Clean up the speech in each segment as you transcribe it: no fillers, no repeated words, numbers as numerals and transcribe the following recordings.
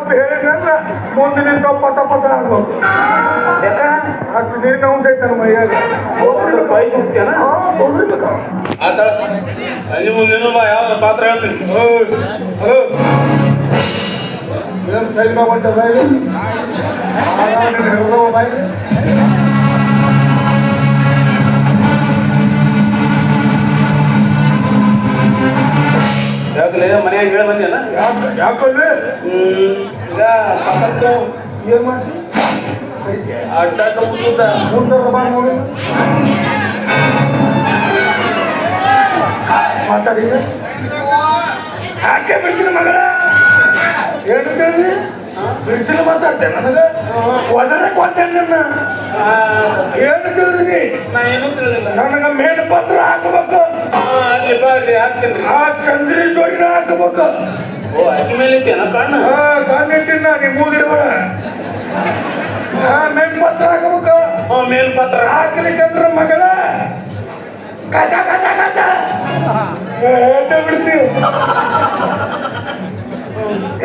ಮಾತು ಹೇಳಿದ್ರೆ ಮುಂದೆ ನಿಂತ ಪಟ ಪಟ ಆಗ್ಬೋದು. ಯಾಕ ಅಷ್ಟು ನೀರು ಉಂಟೈತೆ ನಮ್ಮ ಮೈಯಾಗ ಕೈ ಸುಡ್ತೀಯನ ಹೋಗ್ಬೇಕು. ಸಂಜೆ ಮುಂದಿನ ಬಾ ಯಾವ ಪಾತ್ರ ಹೇಳ್ತೀನಿ. ಏನು ಸೈಡ್ ಬಂತ ಬಾಯಿ ಹಿಡ್ದವ ಬಾಯಿ ಯಾಕಲೇ ಮನ್ಯಾಗ ಹೇಳಿ ಬಂದ್ಯಾನ ಯಾಕಲ್ಲಿ ಈಗ ಪಕ್ಕದ್ದು ಏನ್ ಮಾಡಿ ಅಡ್ಡ ಮುಂದರ ಬಾ ನೋಡಿ ಮಾತಾಡಿದ ಯಾಕೆ ಬಿಡ್ತೀನಿ ಮಗಳ ಏನು ತಿಳಿದಿ ಬಿಡಿಸಲು ಮಾತಾಡ್ತೇನೆ ನನಗೆ ಒದರಕ್ಕೆ ಹೋಗ್ತೇನೆ ನನ್ನ ಏನು ತಿಳಿದಿನಿ ನಾ ಏನೂ ತಿಳಿದಿಲ್ಲ. ನನಗೆ ಮೇಲ್ ಪತ್ರ ಹಾಕಬೇಕು ಅಲ್ಲಿ ಬಾ ಅಲ್ಲಿ ಹಾಕ್ತೀನಿ. ಆ ಚಂದ್ರಿ ಜೋಡಿನ ಹಾಕಬೇಕು. ಓ ಅಕ್ಕಿ ಮೇಲೆ ಇತ್ತೇನ ಕಣ್ಣು ಕಾಣಿಟ್ಟಿನ ನೀ ಮೂಗಿಡ್ಬೇಡ ಮೇಲ್ ಪತ್ರ ಹಾಕಬೇಕು. ಮೇಲ್ ಪತ್ರ ಹಾಕ್ಲಿಕ್ಕಂದ್ರ ಮಗಳ ಕಚ ಕಚ ಕಚ ಬಿಡ್ತೀವಿ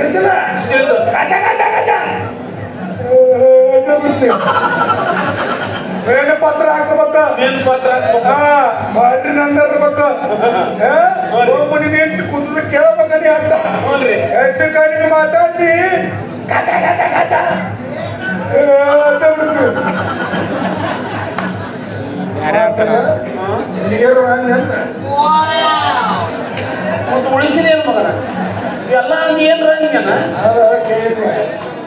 ಇರ್ತಿಲ್ಲ ಕಚ ಕಚ ಕಚ ಬಿಡ್ತೀವಿ. ಮೇಲ್ ಪತ್ರ ಹಾಕಬೇಕು. ಮೇಲ್ ಪತ್ರ ಬಾಟ್ರಿ ನಂಬರ್ ಇರ್ಬೇಕು. ಒಬ್ಬನಿ ನಿಂತು ಕುಂದ್ರೆ ಕೇಳಬೇಕ ನೀ ಅಂತ ನೋಡ್ರಿ ಹೆಚ್ಚು ಕಡಿಮೆ ಮಾತಾಡ್ತಿ ಕಚ ಕಚ ಕಚ ಮತ್ತು ಉಳಿಸಿದೇನು ಮಗನ ಎಲ್ಲ ಅಂದ್ ಏನ್ರ ಅಂದ್ಯಾನ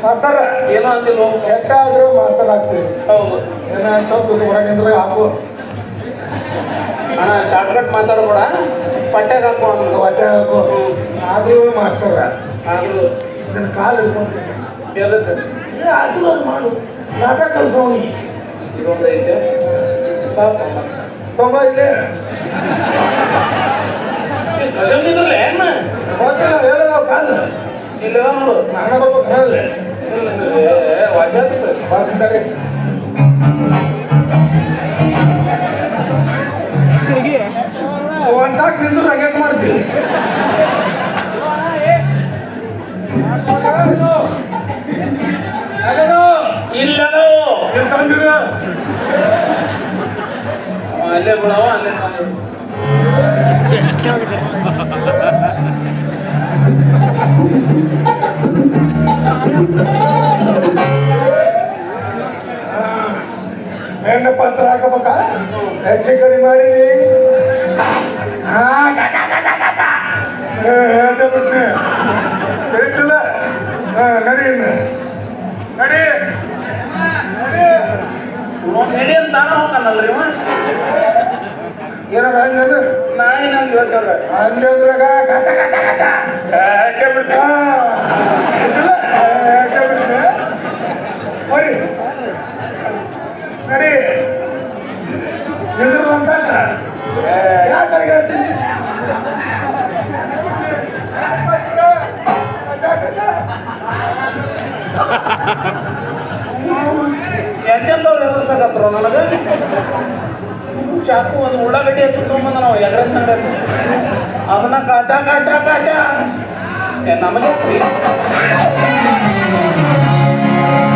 ಮಾತಾಡ ಏನೋ ಅಂದಿಲ್ಲ ಎಷ್ಟಾದ್ರೂ ಮಾತಾಡ್ತೀವಿ. ಹೌದು ಏನಂತ ಹೊರಗಿಂದ್ರೆ ಹಾಕು ಅಣ್ಣ ಶಾರ್ಟ್ಕಟ್ ಮಾತಾಡ್ಬೇಡ ಪಟ್ಟ್ಯಾಗ ಹಾಕೋ ಅನ್ನೋದು. ಹೊಟ್ಟೆ ಹಾಕು ಆದ್ರೂ ಮಾಸ್ತರ ಆದ್ರೂ ಇದನ್ನ ಕಾಲು ಹಿಡ್ಕೊಂಡು ಎದಕ್ಕೆ ಆದ್ರೂ ಅದು ಮಾಡು ನಾಟಕ ಕಲ್ಸೋನಿ ಇದೊಂದು ಐತೆ ಪಾಪ ತೊಂಬ ಇಲ್ಲೇ ಗಜಮಿದ್ರಲ್ಲ ಏನ ಗೊತ್ತಿಲ್ಲ ಹೇಳೋದು ಕಾಲು ಇಲ್ಲ ನೋಡು ಹಣ ಬರ್ಬೇಕು ಹೇಳಲೆ ವಜಾತ್ ಬರ್ತಾರೆ ಒಂದಾಕ್ ನಿಂದ್ರು ಹಂಗೆ ಮಾಡ್ತೀವಿ. ಇಲ್ಲನೋ ತಂದಿರ ಅಲ್ಲೇ ಬಿಡವ ಅಲ್ಲೇ ತಂದು ಹೆಣ್ಣು ಪತ್ರ ಹಾಕಬೇಕ ಹೆಚ್ಚು ಕಡಿಮೆ ಮಾಡಿ ತಿಳಿತಿಲ್ಲ ನಡಿ ನಡಿ ನಡಿ ಅಂತ ನಾನು ಹೋಗ್ತಾನಲ್ರಿ ಇವ ಏನಾರ ಹಂಗಂದ್ರೆ ನಾಯಿ ನಂಗೆ ಹೇಳ್ತಾರ ಹಂಗಂದ್ರಾಗ ಕಚ ಕಚ ಕಚ ಯಾಕೆ ಬಿಡ್ತ ಯಾಕೆ ಬಿಡ್ತ ನೋಡಿ ನಡಿ ನಿಂದ್ರು ಅಂತ ಯಾಕೆ ಹೇಳ್ತೀನಿ ಎಂತೆಂಥವ್ರು ಎದುರ್ಸಕತ್ರು ನನಗೆ ಚಾಕು ಒಂದು ಉಳ್ಳಾಗಡ್ಡಿ ಹಚ್ಚಿಟ್ಕೊಂಬಂದ ನಾವು ಎಗ್ರೆಸ್ ಅಂಗಡಿ ಅದನ್ನ ಕಾಚ ಕಾಚ ಕಾಚ ನಮಗೆ